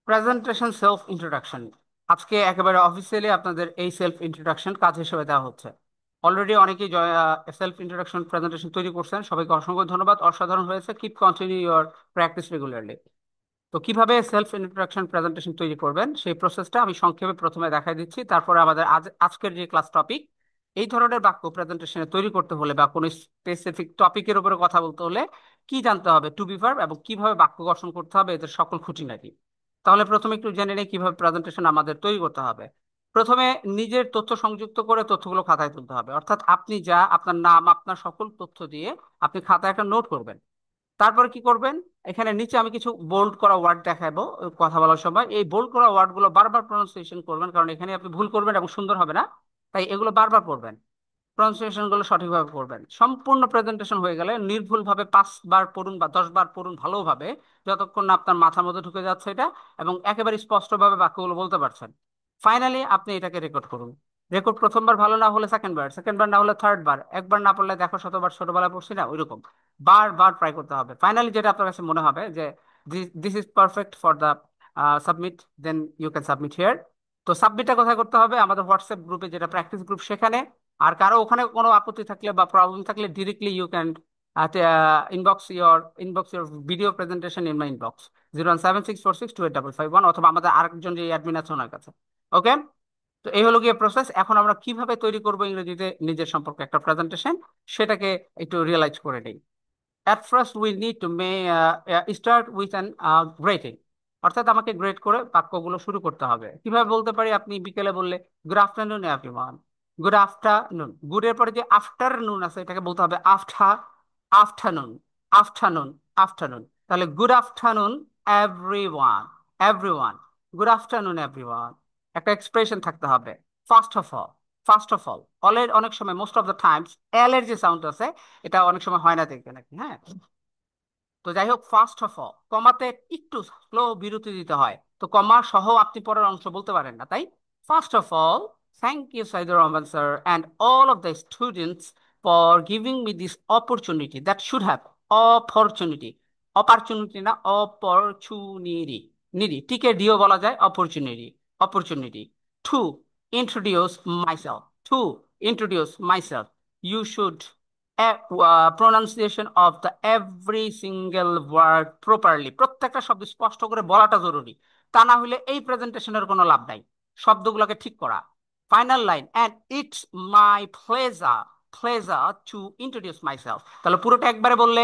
Presentation self introduction. আজকে একেবারে officially আপনাদের এই সেলফ ইন্ট্রোডাকশন কাজ হিসেবে দেওয়া হচ্ছে। অলরেডি অনেকেই সেলফ ইন্ট্রোডাকশন প্রেজেন্টেশন তৈরি করছেন, সবাইকে অসংখ্য ধন্যবাদ, অসাধারণ হয়েছে। Keep continue your practice regularly. তো কিভাবে সেলফ ইন্ট্রোডাকশন প্রেজেন্টেশন তৈরি করবেন সেই প্রসেসটা আমি সংক্ষেপে প্রথমে দেখাই দিচ্ছি, তারপরে আমাদের আজকের যে ক্লাস টপিক, এই ধরনের বাক্য প্রেজেন্টেশনে তৈরি করতে হলে বা কোনো স্পেসিফিক টপিকের উপরে কথা বলতে হলে কি জানতে হবে, টু বি ভার্ব, এবং কিভাবে বাক্য গঠন করতে হবে, এদের সকল খুঁটিনাটি। তাহলে প্রথমে একটু জেনে নেই কিভাবে প্রেজেন্টেশন আমাদের তৈরি করতে হবে। প্রথমে নিজের তথ্য সংযুক্ত করে তথ্যগুলো খাতায় তুলতে হবে, অর্থাৎ আপনি যা আপনার নাম আপনার সকল তথ্য দিয়ে আপনি খাতায় একটা নোট করবেন। তারপরে কি করবেন, এখানে নিচে আমি কিছু বোল্ড করা ওয়ার্ড দেখাবো কথা বলার সময়। এই বোল্ড করা ওয়ার্ডগুলো বারবার প্রনাউন্সিয়েশন করবেন, কারণ এখানে আপনি ভুল করবেন এবং সুন্দর হবে না। তাই এগুলো বারবার পড়বেন, প্রনাউন্সিয়েশন গুলো সঠিকভাবে পড়বেন। সম্পূর্ণ প্রেজেন্টেশন হয়ে গেলে নির্ভুলভাবে 5 বার পড়ুন বা 10 বার পড়ুন ভালোভাবে, যতক্ষণ না আপনার মাথার মধ্যে ঢুকে যাচ্ছে এটা এবং একেবারে স্পষ্টভাবে বাক্যগুলো বলতে পারছেন। ফাইনালি আপনি এটাকে রেকর্ড করুন। রেকর্ড প্রথমবার ভালো না হলে সেকেন্ড বার, সেকেন্ড বার না হলে থার্ড বার, একবার না পড়লে দেখো শতবার ছোটবেলায় পড়ছি না ওইরকম বারবার ট্রাই করতে হবে। ফাইনালি যেটা আপনার কাছে মনে হবে যে this is perfect for the submit, then you can submit here. তো সাবমিটটা কোথায় করতে হবে? আমাদের হোয়াটসঅ্যাপ গ্রুপে, যেটা প্র্যাকটিস গ্রুপ, সেখানে। আর কারো ওখানে কোনো আপত্তি থাকলে বা প্রবলেম থাকলে directly you can inbox your video presentation in my inbox 01764628551, অথবা আমাদের আরেকজন যে অ্যাডমিন আছে ওনার কাছে। ওকে। তো এই হলো গিয়ে প্রসেস। এখন আমরা কিভাবে তৈরি করবো ইংরেজিতে নিজের সম্পর্কে একটা প্রেজেন্টেশন, সেটাকে একটু রিয়েলাইজ করে নিই। At first we need to start with an grading, অর্থাৎ আমাকে গ্রেড করে বাক্যগুলো শুরু করতে হবে। কিভাবে বলতে পারি? আপনি বিকেলে বললে good afternoon everyone, good afternoon, good এর পরে যে আফটারনুন আছে এটাকে বলতে হবে আফটারনুন, আফটারনুন, আফটারনুন। তাহলে good afternoon everyone, everyone, good afternoon everyone. একটা এক্সপ্রেশন থাকতে হবে। First of all, first of all, অলের অনেক সময় most of the times L এর যে সাউন্ড আছে এটা অনেক সময় হয় না দেখবে নাকি, হ্যাঁ। তো যাই হোক, ফার্স্ট অফ অল কমাতে একটু স্লো বিরতি দিতে হয়, তো কমা সহ আপনি পরের অংশ বলতে পারেন না, তাই first of all thank you Saidur Rahman sir and all of the students for giving me this opportunity that should have, opportunity, opportunity না, অপরচুনিটি, নিডি টিকে ডিও বলা যায়, opportunity, opportunity to introduce myself, to introduce myself. You should pronunciation of the every single word properly, প্রত্যেকটা শব্দ স্পষ্ট করে বলাটা জরুরি। তা না হলে এই প্রেজেন্টেশনের কোনো লাভ নাই। শব্দগুলোকে ঠিক করা। Final line, and it's my pleasure, pleasure to introduce myself. তাহলে পুরোটা একবারে বললে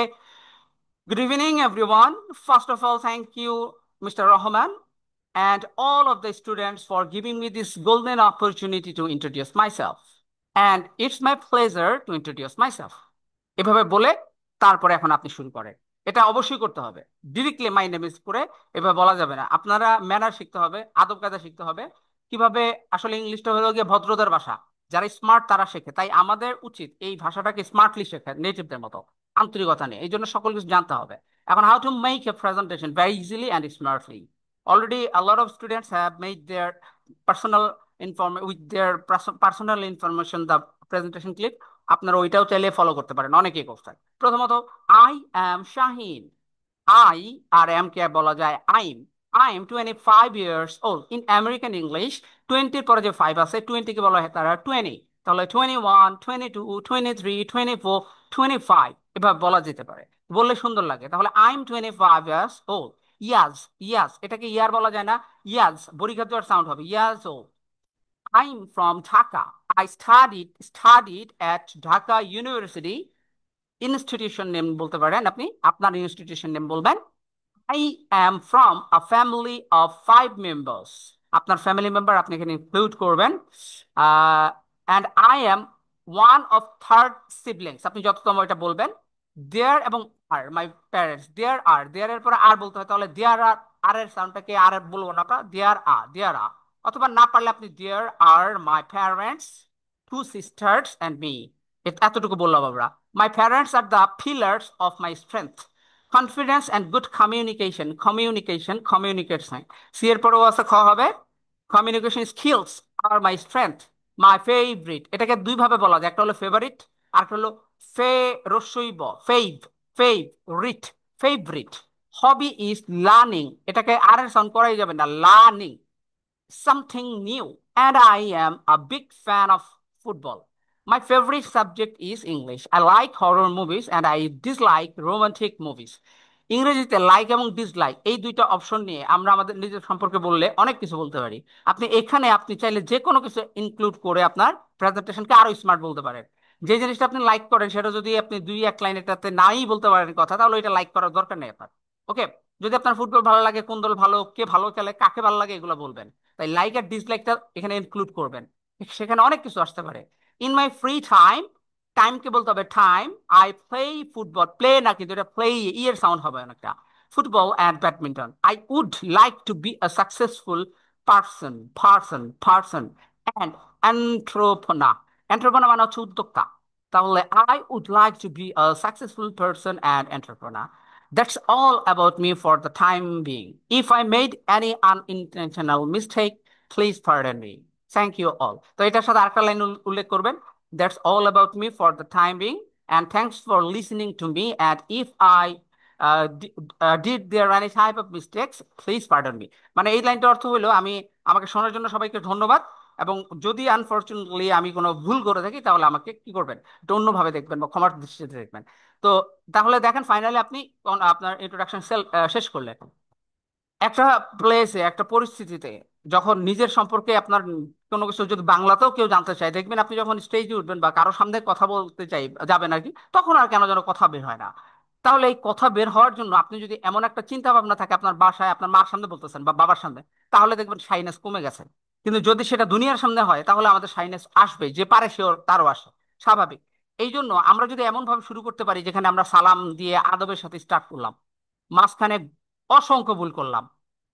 good evening, everyone. First of all, thank you, Mr. Rahman, and all of the students for giving me this golden opportunity to introduce myself. And it's my pleasure to introduce myself. এভাবে বলে তারপরে এখন আপনি শুরু করেন। এটা অবশ্যই করতে হবে। ডিরেক্টলি মাই নেম ইজ করে এভাবে বলা যাবে না। আপনারা ম্যানার শিখতে হবে, আদব কায়দা শিখতে হবে। কিভাবে? আসলে ইংলিশটা হলো গিয়ে ভদ্রতার ভাষা, যারা স্মার্ট তারা শেখে। তাই আমাদের উচিত এই ভাষাটাকে স্মার্টলি শেখা, নেটিভদের মতো, আন্তরিকতা নেই। এই জন্য সকল কিছু জানতে হবে। এখন how to make a presentation very easily and smartly. Already a lot of students have made their personal with their personal information the presentation clip. আপনারা ওইটাও চাইলে ফলো করতে পারেন, অনেকেই করছেন। প্রথমত, আই অ্যাম শাহিন। আই আর এম কে বলা যায় I'm. I am 25 years old। In American English 20-র পরে যে 5 আছে, 20-কে বলা হয় তারা 20। তাহলে 21, 22, 23, 24, 25 এভাবে বলা যেতে পারে, বললে সুন্দর লাগে। তাহলে I am 25 years old। Years, years এটাকে ইয়ার বলা যায় না, ইয়াজ বরিঘাত সাউন্ড হবে, years old. I'm from Dhaka. I studied at Dhaka University. Institution name বলতে পারেন আপনি, আপনার ইনস্টিটিউশন নেম বলবেন। I am from a family of 5 members. আপনার ফ্যামিলি মেম্বার আপনি এখানে ইনক্লুড করবেন। And I am one of third siblings, আপনি যততম এটা বলবেন। There এবং আর মাই প্যারেন্টস, দেয়ার এর পরে আর বলতে হয়, তাহলে দেয়ার আর এর সাউন্ডটাকে আর বলবো না আমরা, দেয়ার আর। অথবা না পারলে আপনি there are my parents, 2 sisters and me, এতটুকু বললাম আমরা। My parents are the pillars of my strength, confidence and good communication, communication C এর পরেও আছে, খ হবে। Communication skills are my strength. My favourite, এটাকে দুইভাবে বলা যায়, একটা হলো ফেভারিট আর একটা হলো ফে রস্যই ব, fave, fave writ, favourite. Hobby is learning, এটাকে আর এর সাউন্ড করাই যাবে না, learning something new, and I am a big fan of football. My favorite subject is English. I like horror movies and I dislike romantic movies. ইংরেজিতে like এবং dislike এই দুইটা option নিয়ে আমরা আমাদের নিজের সম্পর্কে বললে অনেক কিছু বলতে পারি। আপনি এখানে আপনি চাইলে যে কোনো কিছু ইনক্লুড করে আপনার প্রেজেন্টেশনকে আরো স্মার্ট বলতে পারেন। যে জিনিসটা আপনি লাইক করেন সেটা যদি আপনি দুই এক লাইন এটাতে নাই বলতে পারেন কথা, তাহলে এটা লাইক করার দরকার নেই আপনার। ওকে, যদি আপনার ফুটবল ভালো লাগে, কোন দল ভালো, কে ভালো খেলে, কাকে ভালো লাগে, এগুলো বলবেন। তাই লাইক আর ডিসলাইকটা এখানে ইনক্লুড করবেন। সেখানে অনেক কিছু আসতে পারে। ইন মাই ফ্রি টাইম, টাইমকে বলতে হবে time. I play football, play না কিন্তু এটা প্লে, ইয়ের সাউন্ড হবে অনেকটা। Football and badminton. I would like to be a successful person and entrepreneur. Entrepreneur মানে হচ্ছে উদ্যোক্তা। তাহলে I would like to be a successful person and entrepreneur. That's all about me for the time being. If I made any unintentional mistake, please pardon me. Thank you all. তো এটার সাথে আরেকটা line উল্লেখ করবেন, That's all about me for the time being, and thanks for listening to me. And if I did there any type of mistakes, please pardon me. মানে এই লাইনটার অর্থ হলো আমি, আমাকে শোনার জন্য সবাইকে ধন্যবাদ, এবং যদি আনফরচুনেটলি আমি কোনো ভুল করে থাকি তাহলে আমাকে কি করবেন, একটু অন্যভাবে দেখবেন বা ক্ষমার দৃষ্টিতে দেখবেন। তো তাহলে দেখেন ফাইনালি আপনি আপনার ইন্ট্রোডাকশন শেষ করলেন। একটা প্লেসে, একটা পরিস্থিতিতে যখন নিজের সম্পর্কে আপনার কোনো কিছু যদি বাংলাতেও কেউ জানতে চায়, দেখবেন আপনি যখন স্টেজে উঠবেন বা কারোর সামনে কথা বলতে চাই যাবেন আর কি, তখন আর কেন যেন কথা বের হয় না। তাহলে এই কথা বের হওয়ার জন্য আপনি যদি এমন একটা চিন্তা ভাবনা থাকে আপনার বাসায় আপনার মার সামনে বলতেছেন বা বাবার সামনে, তাহলে দেখবেন শাইনেস কমে গেছে। কিন্তু যদি সেটা দুনিয়ার সামনে হয় তাহলে আমাদের শাইনেস আসবে, যে পারে সে তারও আসে, স্বাভাবিক। এই জন্য আমরা যদি এমন ভাবে শুরু করতে পারি যেখানে আমরা সালাম দিয়ে আদবের সাথে স্টার্ট করলাম, মাঝখানে অসংখ্য ভুল করলাম,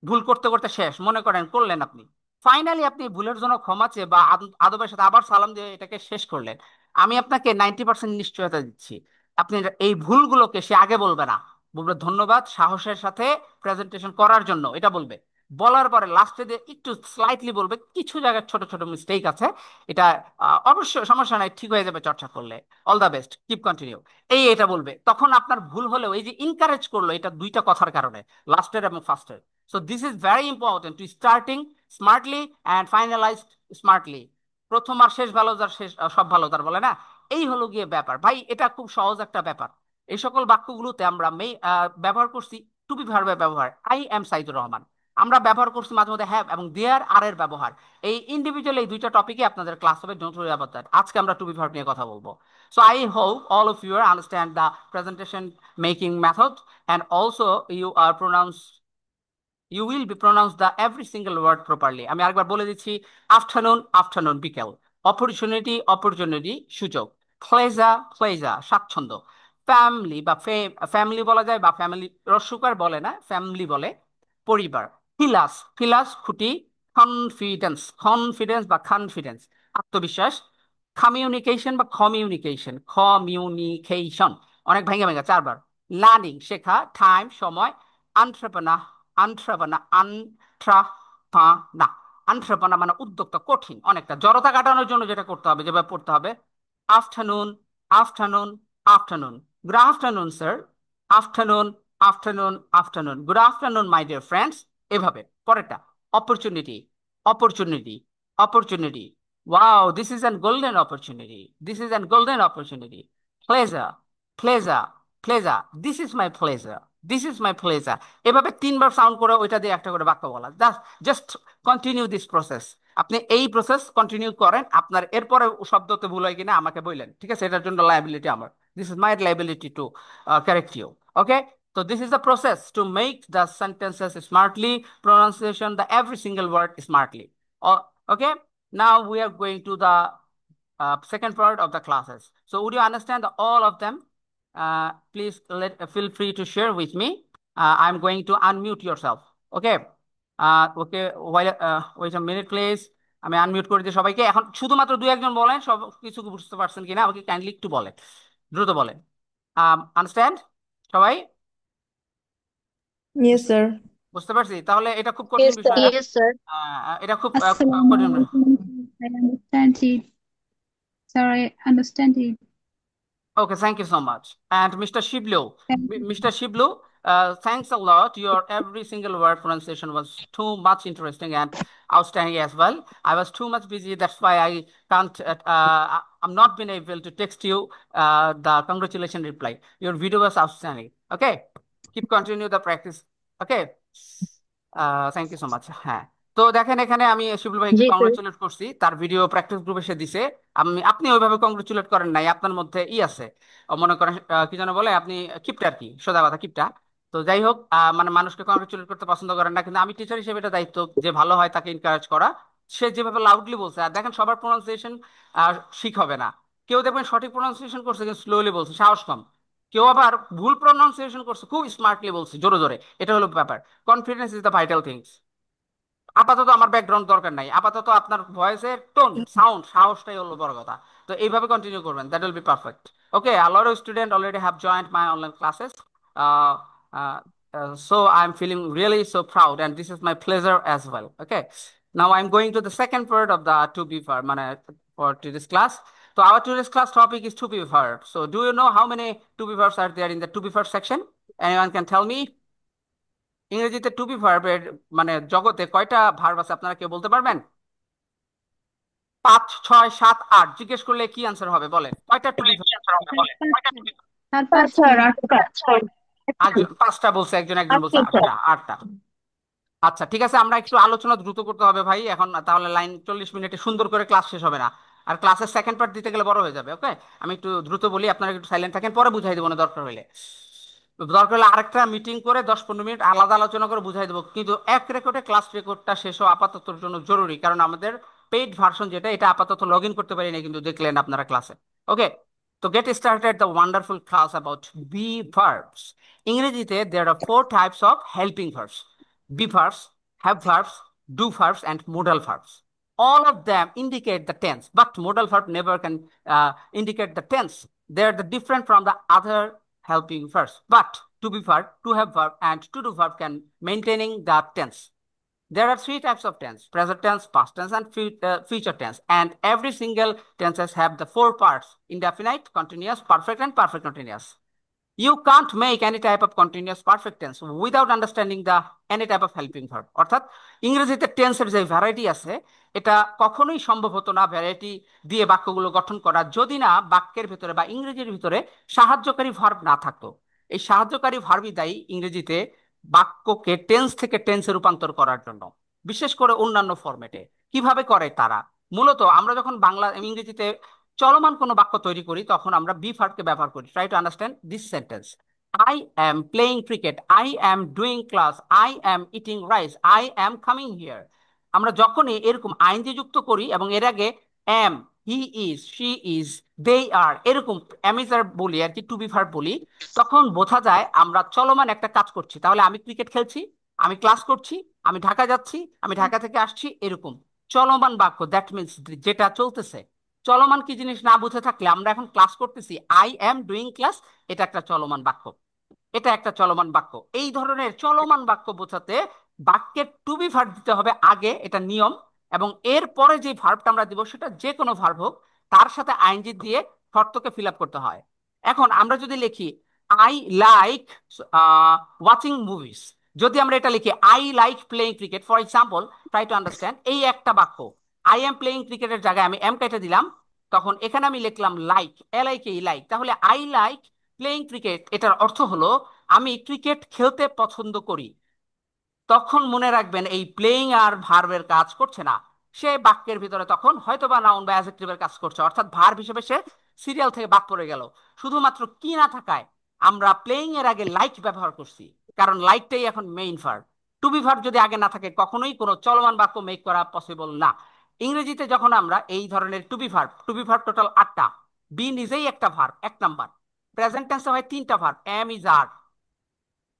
ভুল করতে করতে শেষ মনে করেন করলেন আপনি, ফাইনালি আপনি ভুলের জন্য ক্ষমা চেয়ে বা আদবের সাথে আবার সালাম দিয়ে এটাকে শেষ করলেন, আমি আপনাকে 90% নিশ্চয়তা দিচ্ছি আপনি এই ভুলগুলোকে সে আগে বলবে না, বলবে ধন্যবাদ সাহসের সাথে প্রেজেন্টেশন করার জন্য, এটা বলবে। বলার পরে লাস্টে দিয়ে একটু স্লাইটলি বলবে কিছু জায়গায় ছোট ছোট মিস্টেক আছে, এটা অবশ্যই সমস্যা নাই, ঠিক হয়ে যাবে চর্চা করলে, all the best, keep continue, এটা বলবে। তখন আপনার ভুল হলেও এই যে ইনকারেজ করলো, এটা দুইটা কথার কারণে, লাস্টের এবং ফার্স্টের। So this is very important to starting smartly and finalise smartly. প্রথম আর শেষ ভালো যার, শেষ সব ভালো তার, বলে না? এই হলো গিয়ে ব্যাপার ভাই, এটা খুব সহজ একটা ব্যাপার। এই সকল বাক্যগুলোতে আমরা ব্যবহার করছি টু বি ভার্বের ব্যবহার, আই এম সাইদুর রহমান। আমরা ব্যবহার করছি মাঝে মধ্যে হ্যাভ এবং দেয়ার আর এর ব্যবহার। এই ইন্ডিভিজুয়াল এই দুইটা টপিকে আপনাদের ক্লাস হবে যৌথ নিরাপত্তার। আজকে আমরা টু বি ভার্ব নিয়ে কথা বলবো। So I hope all of you understand the presentation making method, and also you will be pronounced the every single word properly. আমি আরেকবার বলে দিচ্ছি, আফটারনুন আফটারনুন বিকেল, অপরচুনিটি অপরচুনিটি সুযোগ, প্লেজার স্বাচ্ছন্দ্য, ফ্যামিলি বা ফ্যামিলি বলা যায় বা ফ্যামিলি রস্যকার বলে না, ফ্যামিলি বলে, পরিবার, ফিলাস খুঁটি, কনফিডেন্স বা কনফিডেন্স আত্মবিশ্বাস, কমিউনিকেশন অনেক ভেঙে ভেঙে চারবার, লার্নিং শেখা, টাইম সময়, আন্ট্রাপ্রেনা আন্ট্রাপানা আন্ট্রাপানা মানে উদ্যোক্তা, কঠিন অনেকটা, জড়তা কাটানোর জন্য যেটা করতে হবে, যেভাবে পড়তে হবে, afternoon afternoon afternoon, good afternoon sir, afternoon afternoon, good afternoon my dear friends, এভাবে। পরেরটা, opportunity opportunity opportunity, wow this is an golden opportunity, this is an golden opportunity, pleasure pleasure pleasure, this is my pleasure, this is my pleasure. এভাবে তিনবার sound করে ওইটা দিয়ে একটা করে বাক্য বলা, জাস্ট কন্টিনিউ দিস প্রসেস। আপনি এই প্রসেস কন্টিনিউ করেন, আপনার এরপরে শব্দতে ভুল হয় কিনা আমাকে বললেন, ঠিক আছে? এটার জন্য লাইবিলিটি আমার, this is my liability to correct you. Okay, so this is the process to make the sentences smartly, pronunciation the every single word smartly. Okay, now we are going to the second part of the classes. So would you understand all of them? Please feel free to share with me. I'm going to unmute yourself. Okay. Okay. Wait a minute, please. আমি unmute করে দিই সবাইকে। এখন শুধুমাত্র দুই একজন বলেন সব কিছু বুঝতে পারছেন কিনা, আমাকে কাইন্ডলি একটু বলেন, দ্রুত বলেন। আন্ডারস্ট্যান্ড সবাই? Yes, sir. বুঝতে পারছি, তাহলে এটা খুব কঠিন Yes, বিষয় sir. না। Yes, sir. এটা খুব কঠিন। Assalamualaikum. I understand it. Sir, I understand it. Okay, thank you so much. And Mr. Shiblu, Thank you. Mr. Shiblu, Thanks a lot. Your every single word pronunciation was too much interesting and outstanding as well. I was too much busy. That's why I can't. I'm not been able to text you the congratulation reply. Your video was outstanding. Okay, keep continue the practice. Okay. Thank you so much. হ্যাঁ, তো দেখেন এখানে আমি শিবুল ভাইকে जी sir. Congratulate করছি, তার video practice গ্রুপে সে দিছে। আপনি ওইভাবে কংগ্রেচুলেট করেন নাই, আপনার মধ্যে আছে। মনে করেন কি যেন বলে, আপনি কিপটা আর কি, সোজা কথা কিপটা। তো যাই হোক, মানে মানুষকে কংগ্রেচুলেট করতে পছন্দ করেন না, কিন্তু আমি টিচার হিসেবে এটা দায়িত্ব যে ভালো হয় তাকে এনকারেজ করা। সে যেভাবে লাউডলি বলছে, আর দেখেন সবার প্রোনাউন্সিয়েশন ঠিক হবে না। কেউ দেখবেন সঠিক প্রোনাউন্সিয়েশন করছে কিন্তু স্লোলি বলছে, সাহস কম। কেউ আবার ভুল প্রোনাউন্সিয়েশন করছে, খুব স্মার্টলি বলছে, জোরে জোরে। এটা হলো ব্যাপার। Confidence is the vital things. আপাতত আমার ব্যাকগ্রাউন্ড দরকার নাই, আপাতত আপনার ভয়েসের টোন, সাউন্ড, সাহসটাই হলো বড় কথা। তো এইভাবে কন্টিনিউ করবেন, that will be perfect. Okay, a lot of students already have joined my online classes. uh, uh, so I'm feeling really so proud, and this is my pleasure as well. Okay, now I'm going to the second part of the to be verb মানে for today's class. So our today's class topic is to be verb. So do you know how many to be verbs are there in the to be verb section? Anyone can tell me? ইংরেজিতে two be ভার্বের মানে জগতে কয়টা verb আছে, আপনারা কেউ বলতে পারবেন? 5, 6, 7, 8 জিজ্ঞেস করলে কি আনসার হবে বলেন, কয়টা টু বি ভার্ব? सात पाँच छः। একজন 5টা বলছে, একজন একজন বলছে 8টা। 8টা। আচ্ছা ঠিক আছে, আমরা একটু আলোচনা দ্রুত করতে হবে ভাই এখন, তাহলে লাইন 40 মিনিটে সুন্দর করে ক্লাস শেষ হবে না। আর ক্লাসের সেকেন্ড পার্ট দিতে গেলে বড় হয়ে যাবে। ওকে, আমি একটু দ্রুত বলি, আপনারা একটু সাইলেন্ট থাকেন, পরে বুঝাই দেবো না দরকার হলে। দরকার হলে আরেকটা মিটিং করে 10-15 মিনিট আলাদা আলোচনা করে বুঝাই দেবো, কিন্তু এক রেকর্ডে ক্লাস রেকর্ডটা শেষ হওয়া আপাততর জন্য জরুরি, কারণ আমাদের পেইড ভার্সন যেটা, এটা আপাতত লগ ইন করতে পারি না, কিন্তু দেখলেন আপনারা ক্লাসে। ওকে, তো get started the wonderful class about be verbs. ইংরেজিতে there are 4 types of helping verbs: be verbs, have verbs, do verbs, and modal verbs. All of them indicate the tense, but modal verb never can indicate the tense. They are the different from the other helping verbs. But to be verb, to have verb, and to do verb can maintaining the tense. There are 3 types of tense: present tense, past tense, and future tense. And every single tenses have the 4 parts: indefinite, continuous, perfect, and perfect continuous. You can't make any type of continuous perfect tense without understanding the any type of helping verb. অর্থাৎ ইংরেজিতে টেন্সের যে variety আছে, এটা কখনোই সম্ভব হতো না ভ্যারাইটি দিয়ে বাক্যগুলো গঠন করা, যদি না বাক্যের ভিতরে বা ইংরেজির ভিতরে সাহায্যকারী ভার্ব না থাকতো। এই সাহায্যকারী ভার্বই দায়ী ইংরেজিতে বাক্যকে টেন্স থেকে টেন্সে রূপান্তর করার জন্য, বিশেষ করে অন্যান্য ফরম্যাটে। কিভাবে করে তারা? মূলত আমরা যখন বাংলা ইংরেজিতে চলমান কোনো বাক্য তৈরি করি, তখন আমরা বি ভার্বকে ব্যবহার করি। Try to understand this sentence: I am playing cricket, I am doing class, I am eating rice, I am coming here. আমরা যখনই এরকম আইনজি যুক্ত করি এবং এর আগে অ্যাম, হি ইজ, শি ইজ, দে আর, এরকম অ্যামিজার বলি আর কি, টু বি ভার্ব বলি, তখন বোঝা যায় আমরা চলমান একটা কাজ করছি। তাহলে আমি ক্রিকেট খেলছি, আমি ক্লাস করছি, আমি ঢাকা যাচ্ছি, আমি ঢাকা থেকে আসছি, এরকম চলমান বাক্য। দ্যাট মিনস যেটা চলতেছে। চলমান কি জিনিস না বুঝে থাকলে, আমরা এখন ক্লাস করতেছি, আই এম ডুইং ক্লাস, এটা একটা চলমান বাক্য। এটা একটা চলমান বাক্য। এই ধরনের চলমান বাক্য বোঝাতে বাক্যের টু বি ভার্ব দিতে হবে আগে, এটা নিয়ম। এবং এর পরে যে ভার্বটা আমরা দিব, সেটা যে কোনো ভার্ব হোক, তার সাথে আইনজি দিয়ে শর্তকে ফিল আপ করতে হয়। এখন আমরা যদি লিখি আই লাইক ওয়াচিং মুভিজ, যদি আমরা এটা লিখি I like playing cricket, for example, try to understand, এই একটা বাক্য, আই এম প্লেইং ক্রিকেটের জায়গায় আমি এম কেটে দিলাম, তখন এখানে আমি লিখলাম like, L I K like. তাহলে আই লাইক প্লেইং ক্রিকেট, এটার অর্থ হলো আমি ক্রিকেট খেলতে পছন্দ করি। তখন মনে রাখবেন এই প্লেইং আর ভার্বের কাজ করছে না, সে বাক্যের ভিতরে তখন হয়তো বা নাউন বা অ্যাডজেক্টিভের কাজ করছে, অর্থাৎ ভার্ব হিসেবে সে সিরিয়াল থেকে বাদ পড়ে গেল। শুধুমাত্র কি না থাকায় আমরা প্লেইং এর আগে লাইক ব্যবহার করছি, কারণ লাইকটাই এখন main verb. To be verb যদি আগে না থাকে, কখনোই কোনো চলমান বাক্য মেক করা পসিবল না। ইংরেজিতে যখন আমরা এই ধরনের টু বি ভার্ব টোটাল 8টা। বি নিজেই একটা ভার্ব, 1 নাম্বার। প্রেজেন্ট টেন্সে হয় 3টা ভার্ব: এম, ইজ, আর।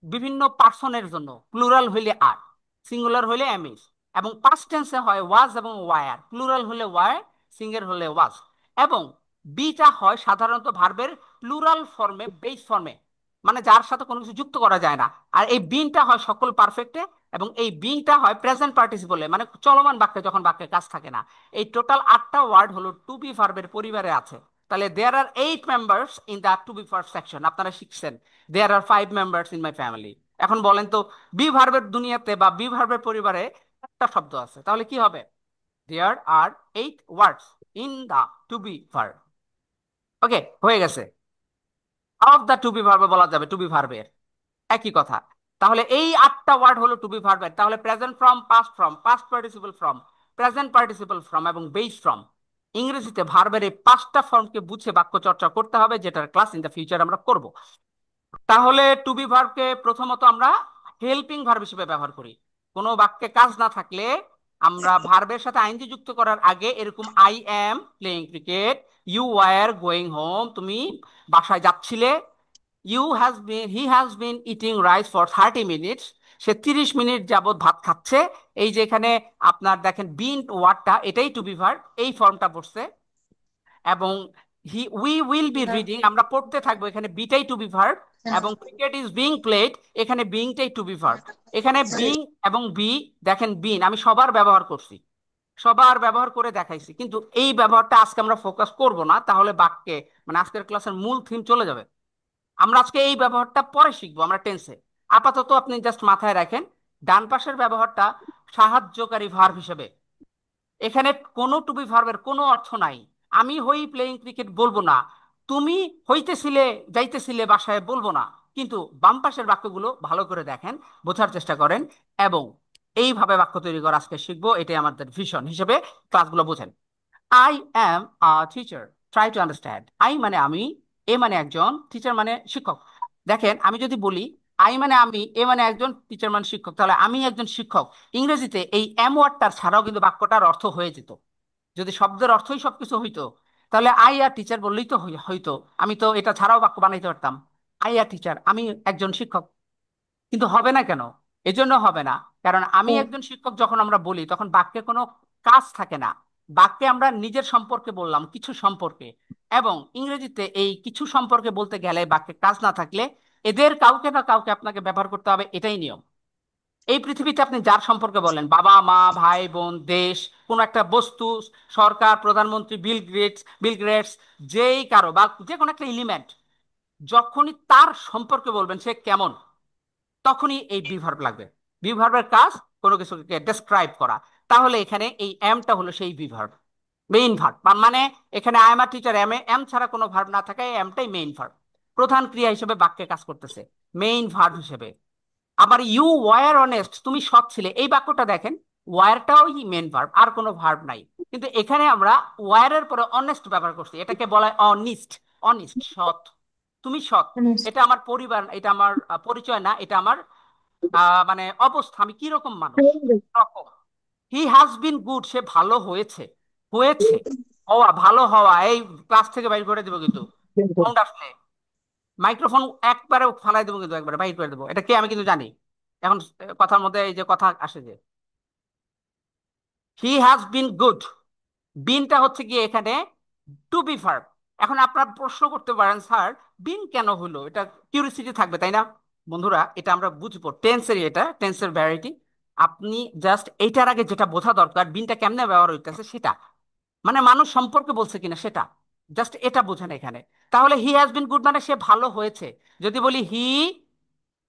বিভিন্ন পার্সনের জন্য প্লুরাল হইলে আর, সিঙ্গুলার হইলে এম ইজ। এবং পাস্ট টেন্সে হয় ওয়াজ এবং ওয়ার, প্লুরাল হলে ওয়ার, সিঙ্গেল হলে ওয়াজ। এবং বিটা হয় সাধারণত ভার্বের প্লুরাল ফর্মে, বেস ফর্মে, মানে যার সাথে কোনো কিছু যুক্ত করা যায় না। আর এই বিনটা হয় সকল পারফেক্টে, এবং এই বিনটা হয় প্রেজেন্ট পার্টিসিপলে, মানে চলমান বাক্যে, যখন বাক্যে কাজ থাকে না। এই টোটাল 8টা ওয়ার্ড হলো টু বি ভার্বের পরিবারে আছে। তাহলে there are 8 members in the to be verb section, আপনারা শিখছেন there are 5 members in my family. এখন বলেন তো বি ভার্বের দুনিয়াতে বা বি ভার্বের পরিবারে একটা শব্দ আছে, তাহলে কি হবে? There are 8 words in the to be verb. Okay, হয়ে গেছে। অফ দ্য টু বি ভার্বে বলা যাবে টু বি ভার্বের একই কথা। তাহলে এই 8টা ওয়ার্ড হলো টু বি ভার্বের। তাহলে present form, past participle form, present participle form এবং বেস ফ্রম, ইংরেজিতে ভার্বের এই 5টা ফর্মকে বুঝে বাক্য চর্চা করতে হবে, যেটার ক্লাস ইন দ্য ফিউচার আমরা করব। তাহলে টু বি ভার্বকে প্রথমত আমরা হেল্পিং ভার্ব হিসেবে ব্যবহার করি। কোনো বাক্যে কাজ না থাকলে আমরা ভার্বের সাথে আইনজি যুক্ত করার আগে এরকম I am playing cricket, you were going home, তুমি বাসায় যাচ্ছিলে, he has been eating rice for 30 minutes, সে 30 মিনিট যাবত ভাত খাচ্ছে। এই যে এখানে আপনার দেখেন বিন ওয়ার্ডটা, এটাই টু বি ভার্ব, এই ফর্মটা পড়ছে। এবং উই উইল বি রিডিং, আমরা পড়তে থাকবো, এখানে বিটাই টু বি ভার্ব। এবং ক্রিকেট ইজ বিং প্লেড, এখানে বিংটাই টু বি ভার্ব। এখানে বিং এবং বি, দেখেন বিন আমি সবার ব্যবহার করছি, সবার ব্যবহার করে দেখাইছি, কিন্তু এই ব্যবহারটা আজকে আমরা ফোকাস করব না, তাহলে বাক্যে মানে আজকের ক্লাসের মূল থিম চলে যাবে। আমরা আজকে এই ব্যবহারটা পরে শিখবো আমরা টেন্সে। আপাতত আপনি জাস্ট মাথায় রাখেন ডান পাশের ব্যবহারটা সাহায্যকারী ভার্ব হিসেবে। এখানে কোনো টু বি ভার্বের কোনো অর্থ নাই। আমি হই প্লেইং ক্রিকেট বলবো না, তুমি হইতেছিলে যাইতেছিলে বাসায় বলবো না। কিন্তু বাম পাশের বাক্যগুলো ভালো করে দেখেন, বোঝার চেষ্টা করেন, এবং এইভাবে বাক্য তৈরি করা আজকে শিখবো, এটাই আমাদের ভিশন হিসেবে ক্লাসগুলো বোঝেন। I am a teacher, try to understand. I মানে আমি, এ মানে একজন, টিচার মানে শিক্ষক। দেখেন আমি যদি বলি আই মানে আমি, এ মানে একজন, টিচার মানে শিক্ষক, তাহলে আমি একজন শিক্ষক, ইংরেজিতে এই এম ওয়ার্ডটার ছাড়াও কিন্তু বাক্যটার অর্থ হয়ে যেত। যদি শব্দের অর্থই সবকিছু হইতো তাহলে আই আর টিচার বললেই তো হইতো। আমি তো এটা ছাড়াও বাক্য বানাইতে পারতাম, আই আর টিচার, আমি একজন শিক্ষক। কিন্তু হবে না কেন? এজন্য হবে না, কারণ আমি একজন শিক্ষক যখন আমরা বলি তখন বাক্যে কোনো কাজ থাকে না। বাক্যে আমরা নিজের সম্পর্কে বললাম, কিছু সম্পর্কে। এবং ইংরেজিতে এই কিছু সম্পর্কে বলতে গেলে বাক্যে কাজ না থাকলে এদের কাউকে না কাউকে আপনাকে ব্যবহার করতে হবে, এটাই নিয়ম। এই পৃথিবীতে আপনি যার সম্পর্কে বলেন, বাবা মা ভাই বোন দেশ, কোন একটা বস্তু, সরকার, প্রধানমন্ত্রী, বিল গেটস, যেই কারো বা যে কোনো একটা এলিমেন্ট, যখনই তার সম্পর্কে বলবেন সে কেমন, তখনই এই বিভার্ব লাগবে। বিভার্বের কাজ কোনো কিছুকে ডেসক্রাইব করা। তাহলে এখানে এই এমটা হলো সেই বিভার্ব, মেইন ভার্ব। মানে এখানে I am a teacher, am a am ছাড়া কোনো ভার্ব না থাকে, এমটাই মেইন ভার্ব, প্রধান ক্রিয়া হিসেবে বাক্যে কাজ করতেছে, মেইন ভার্ব হিসেবে। আবার ইউ ওয়ার অনেস্ট, তুমি সৎ ছিলে, এই বাক্যটা দেখেন ওয়ারটাও মেইন ভার্ব, আর কোনো ভার্ব নাই। কিন্তু এখানে আমরা ওয়ারের পরে অনেস্ট ব্যবহার করছি, এটাকে বলা হয় অনিস্ট। অনিস্ট, সৎ, তুমি সৎ। এটা আমার পরিবার, এটা আমার পরিচয় না, এটা আমার মানে অবস্থা, আমি কিরকম মানুষ রকম। হি হ্যাজ বিন গুড, সে ভালো হয়েছে। হয়েছে, হওয়া, ভালো হওয়া, এই ক্লাস থেকে বাইর করে দেবো কিন্তু সাউন্ড আসলে, মাইক্রোফোন একবারে ফালাই দেবো কিন্তু, একবারে বাইর করে দেবো, এটা কে আমি কিন্তু জানি। এখন কথার মধ্যে এই যে কথা আসে যে হি হ্যাজ বিন গুড, বিনটা হচ্ছে কি এখানে টু বি ভার্ব। এখন আপনারা প্রশ্ন করতে পারেন স্যার বিন কেন হলো, এটা কিউরিসিটি থাকবে তাই না? বন্ধুরা এটা আমরা বুঝবো টেন্সের, এটা টেন্সের ভ্যারাইটি। আপনি জাস্ট এইটার আগে যেটা বোঝা দরকার বিনটা কেমনে ব্যবহার হইতেছে সেটা, মানে মানুষ সম্পর্কে বলছে কিনা সেটা, জাস্ট এটা বোঝেন এখানে। তাহলে হি হ্যাজ বিন গুড মানে সে ভালো হয়েছে। যদি বলি হি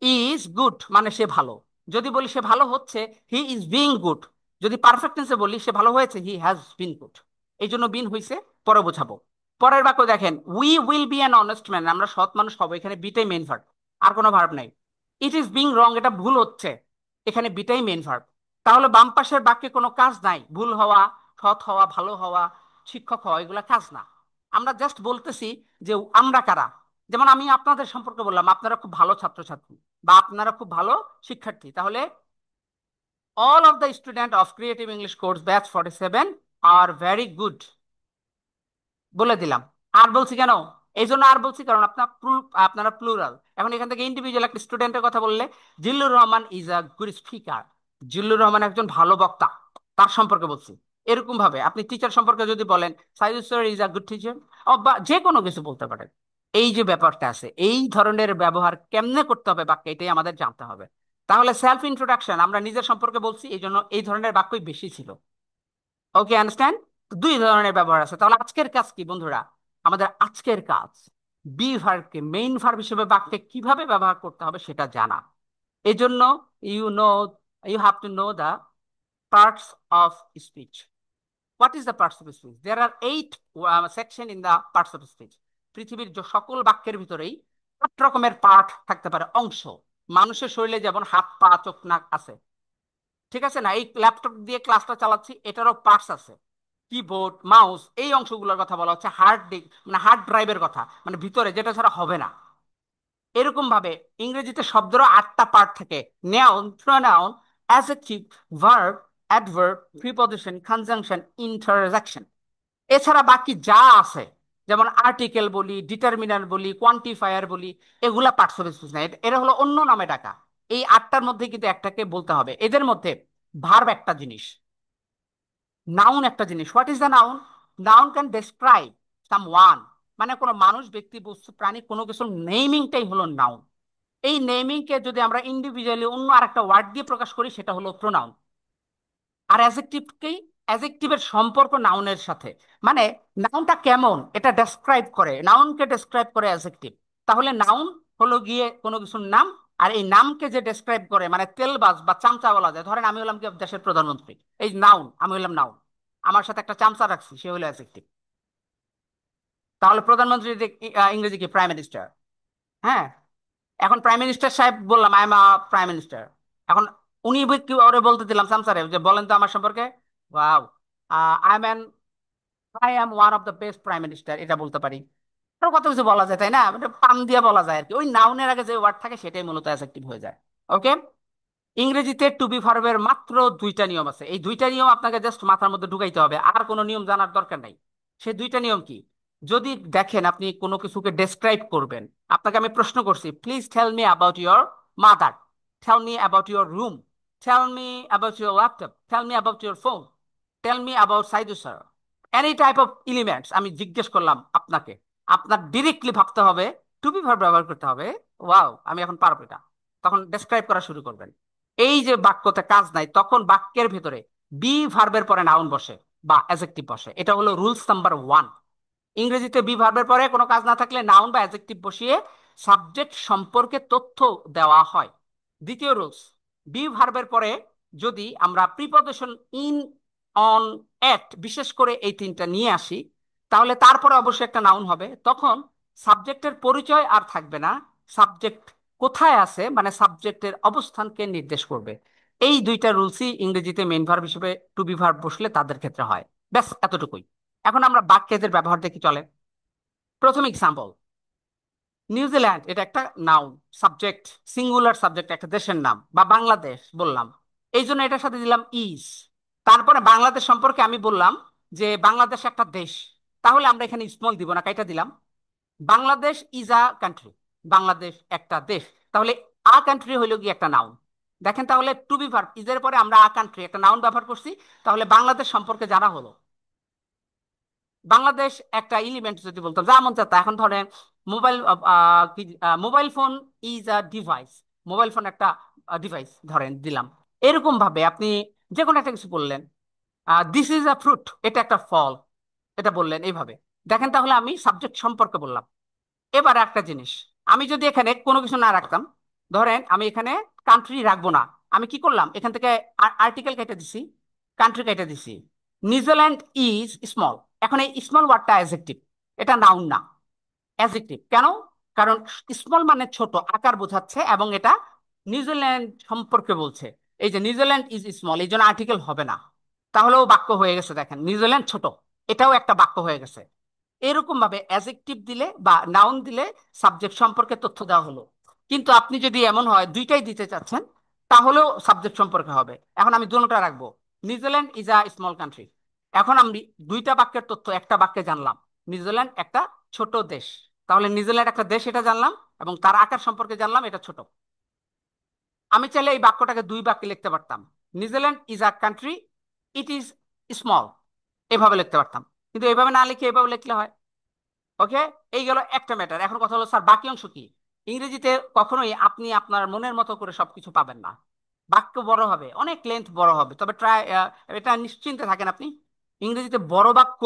ইজ গুড মানে সে ভালো। যদি বলি সে ভালো হচ্ছে, হি ইজ বিং গুড। যদি পারফেক্ট টেন্সে বলি সে ভালো হয়েছে, হি হ্যাজ বিন গুড। এই জন্য বিন হইছে, পরে বোঝাবো। পরের বাক্য দেখেন, we will be an honest man, আমরা সৎ মানুষ হবো, এখানে বিটাই মেইন ভার্ব, আর কোনো ভার্ব নাই। ইট ইজ বিং রং, এটা ভুল হচ্ছে, এখানে বিটাই মেইন ভার্ব। তাহলে বাম পাশের বাক্যে কোনো কাজ নাই, ভুল হওয়া, সৎ হওয়া, ভালো হওয়া, শিক্ষক হওয়া, এগুলা কাজ না। আমরা জাস্ট বলতেছি যে আমরা কারা। যেমন আমি আপনাদের সম্পর্কে বললাম আপনারা খুব ভালো ছাত্রছাত্রী বা আপনারা খুব ভালো শিক্ষার্থী, তাহলে all of the student of creative English course batch 47 are very good, বলে দিলাম। আর বলছি কেন? এই জন্য আর বলছি কারণ আপনারা প্লুরাল। এখন এখান থেকে ইন্ডিভিজুয়াল একটা স্টুডেন্টের কথা বললে, Zillur Rahman is a good speaker, Zillur Rahman একজন ভালো বক্তা, তার সম্পর্কে বলছি। এরকম ভাবে আপনি টিচার সম্পর্কে যদি বলেন Saidul sir is a good teacher, বা যে কোনো কিছু বলতে পারেন। এই যে ব্যাপারটা আছে, এই ধরনের ব্যবহার কেমনে করতে হবে বাক্যে, এটাই আমাদের জানতে হবে। তাহলে সেলফ ইন্ট্রোডাকশন আমরা নিজের সম্পর্কে বলছি, এই জন্য এই ধরনের বাক্যই বেশি ছিল। ওকে, আন্ডারস্ট্যান্ড? দুই ধরনের ব্যবহার আছে। তাহলে আজকের কাজ কি বন্ধুরা? আমাদের আজকের কাজ বি ভার্বকে মেইন ভার্ব হিসেবে বাক্যে কিভাবে ব্যবহার করতে হবে সেটা জানা। এজন্য you know you have to know the parts of speech. What is the parts of speech? There are 8 section in the parts of speech. পৃথিবীর সকল বাক্যের ভিতরেই 8 রকমের পার্ট থাকতে পারে, অংশ। মানুষের শরীরে যেমন হাত পা চোখ নাক আছে, ঠিক আছে না? এই ল্যাপটপ দিয়ে ক্লাসটা চালাচ্ছি, এটারও পার্টস আছে, কিবোর্ড মাউস, এই অংশগুলোর কথা বলা হচ্ছে। হার্ড ডিস্ক মানে হার্ড ড্রাইভের কথা, মানে ভিতরে যেটা ছাড়া হবে না। এরকম ভাবে ইংরেজিতে শব্দেরও 8টা পার্ট থাকে: noun, pronoun, adjective, verb, adverb, preposition, conjunction, interjection. এছাড়া বাকি যা আছে, যেমন আর্টিকেল বলি, ডিটারমিনার বলি, কোয়ান্টিফায়ার বলি, এগুলা পার্টস অফ স্পিচ না, এরা হলো অন্য নামে ডাকা। এই 8টার মধ্যে কিন্তু একটাকে বলতে হবে। এদের মধ্যে ভার্ব একটা জিনিস, নাউন একটা জিনিস। What is the noun? Noun can describe someone, মানে কোনো মানুষ, ব্যক্তি, বস্তু, প্রাণী, কোনো কিছুর নেমিংটাই হলো নাউন। এই নেমিংকে যদি আমরা ইন্ডিভিজুয়ালি অন্য আরেকটা ওয়ার্ড দিয়ে প্রকাশ করি, সেটা হলো প্রোনাউন। আর অ্যাজেক্টিভকেই, অ্যাজেক্টিভের সম্পর্ক নাউনের সাথে, মানে নাউনটা কেমন এটা ডেসক্রাইব করে, নাউনকে ডেসক্রাইব করে অ্যাজেক্টিভ। তাহলে নাউন হলো গিয়ে কোনো কিছুর নাম, আর এই নামকে যে ডেসক্রাইব করে, মানে তেলবাজ বা চামচা বলা যায়। ধরেন আমি হলাম কি দেশের প্রধানমন্ত্রী, এই নাউন, আমি হলাম নাউন। আমার সাথে একটা চামচা রাখছি, সে হলো অ্যাজেক্টিভ। তাহলে প্রধানমন্ত্রী ইংরেজি কি? Prime minister. হ্যাঁ, এখন প্রাইম মিনিস্টার সাহেব বললাম, আই এম প্রাইম মিনিস্টার। এখন উনি কি ওরে বলতে দিলাম চামচারে যে বলেন তো আমার সম্পর্কে, wow, I am an I am one of the best prime minister, এটা বলতে পারি। আরো কত কিছু বলা যায়, তাই না? এটা পাম দিয়ে বলা যায় আর কি। ওই নাউনের আগে যে ওয়ার্ড থাকে সেটাই মূলত অ্যাডজেক্টিভ হয়ে যায়। ওকে। ইংরেজিতে টু বি ভার্বের মাত্র 2টা নিয়ম আছে। এই 2টা নিয়ম আপনাকে জাস্ট মাথার মধ্যে ঢুকাইতে হবে, আর কোনো নিয়ম জানার দরকার নাই। সেই 2টা নিয়ম কি? যদি দেখেন আপনি কোনো কিছুকে ডেসক্রাইব করবেন, আপনাকে আমি প্রশ্ন করছি, please tell me about your mother, tell me about your room, tell me about your laptop, tell me about your phone, tell me about Saidu sir, any type of elements আমি জিজ্ঞেস করলাম আপনাকে, আপনার ডিরেক্টলি ভাবতে হবে, টু বি ভার্ব ব্যবহার করতে হবে, ওয়াও আমি এখন পারবো এটা, তখন ডেসক্রাইব করা শুরু করবেন। এই যে বাক্যতে কাজ নাই, তখন বাক্যের ভেতরে বি ভার্বের পরে নাউন বসে বা অ্যাডজেক্টিভ বসে। এটা হলো রুলস নাম্বার 1। ইংরেজিতে বি ভার্বের পরে কোনো কাজ না থাকলে নাউন বা অ্যাডজেক্টিভ বসিয়ে সাবজেক্ট সম্পর্কে তথ্য দেওয়া হয়। দ্বিতীয় রুলস, বি ভার্বের পরে যদি আমরা প্রিপজিশন ইন, অন, এট, বিশেষ করে এই 3টা নিয়ে আসি, তাহলে তারপরে অবশ্যই একটা নাউন হবে। তখন সাবজেক্টের পরিচয় আর থাকবে না, সাবজেক্ট কোথায় আছে মানে সাবজেক্টের অবস্থানকে নির্দেশ করবে। এই 2টা রুলসই ইংরেজিতে মেইন ভার্ব হিসেবে টু বি ভার্ব বসলে তাদের ক্ষেত্রে হয়। ব্যাস এতটুকুই। এখন আমরা বাক্যের ব্যবহার দেখি, চলে। প্রথম এক্সাম্পল, নিউজিল্যান্ড, এটা একটা নাউন, সাবজেক্ট, সিঙ্গুলার সাবজেক্ট, একটা দেশের নাম। বা বাংলাদেশ বললাম, এই জন্য এটার সাথে দিলাম ইজ। তারপরে বাংলাদেশ সম্পর্কে আমি বললাম যে বাংলাদেশ একটা দেশ, তাহলে আমরা এখানে স্মল দিব না, কাইটা দিলাম। Bangladesh is a country, Bangladesh একটা দেশ। তাহলে আ কান্ট্রি হইলো কি একটা নাউন। দেখেন, তাহলে টু বি ভার্ব ইজের পরে আমরা আ কান্ট্রি একটা নাউন ব্যবহার করছি, তাহলে বাংলাদেশ সম্পর্কে জানা হলো। বাংলাদেশ একটা এলিমেন্ট যদি বলতাম, যেমন চাতা, এখন ধরেন mobile, mobile phone is a device, mobile phone একটা ডিভাইস ধরেন দিলাম। এরকম ভাবে আপনি যে কোনো একটা কিছু বললেন, দিস ইজ আ ফ্রুট, এটা একটা ফল, এটা বললেন এইভাবে। দেখেন, তাহলে আমি সাবজেক্ট সম্পর্কে বললাম। এবার একটা জিনিস, আমি যদি এখানে কোনো কিছু না রাখতাম, ধরেন আমি এখানে কান্ট্রি রাখবো না, আমি কি করলাম, এখান থেকে আর্টিকেল কেটে দিছি, কান্ট্রি কেটে দিছি, নিউজিল্যান্ড ইজ স্মল। এখন এই স্মল ওয়ার্ডটা অ্যাডজেক্টিভ, এটা নাউন না, অ্যাডজেক্টিভ। কেন? কারণ স্মল মানে ছোট, আকার বোঝাচ্ছে, এবং এটা নিউজিল্যান্ড সম্পর্কে বলছে। এই যে নিউজিল্যান্ড ইজ স্মল, এই জন্য আর্টিকেল হবে না। তাহলেও বাক্য হয়ে গেছে। দেখেন, নিউজিল্যান্ড ছোট, এটাও একটা বাক্য হয়ে গেছে। এরকম ভাবে অ্যাডজেক্টিভ দিলে বা নাউন দিলে সাবজেক্ট সম্পর্কে তথ্য দেওয়া হলো। কিন্তু আপনি যদি এমন হয় 2টাই দিতে চাচ্ছেন, তাহলেও সাবজেক্ট সম্পর্কে হবে। এখন আমি দুটোটা রাখবো, New Zealand is a small country. এখন আমি 2টা বাক্যের তথ্য একটা বাক্যে জানলাম, নিউজিল্যান্ড একটা ছোট দেশ। তাহলে নিউজিল্যান্ড একটা দেশ এটা জানলাম, এবং তার আকার সম্পর্কে জানলাম, এটা ছোট। আমি চাইলে এই বাক্যটাকে 2 বাক্যে লিখতে পারতাম, New Zealand is a country, it is small, এভাবে লিখতে পারতাম। কিন্তু এইভাবে না লিখে এভাবে লিখলে হয়। ওকে। এই গেল একটা ম্যাটার। এখন কথা হলো, স্যার বাকি অংশ কি? ইংরেজিতে কখনোই আপনি আপনার মনের মতো করে সবকিছু পাবেন না। বাক্য বড় হবে, অনেক লেন্থ বড় হবে, তবে ট্রাই, এটা নিশ্চিন্তে থাকেন আপনি। ইংরেজিতে বড় বাক্য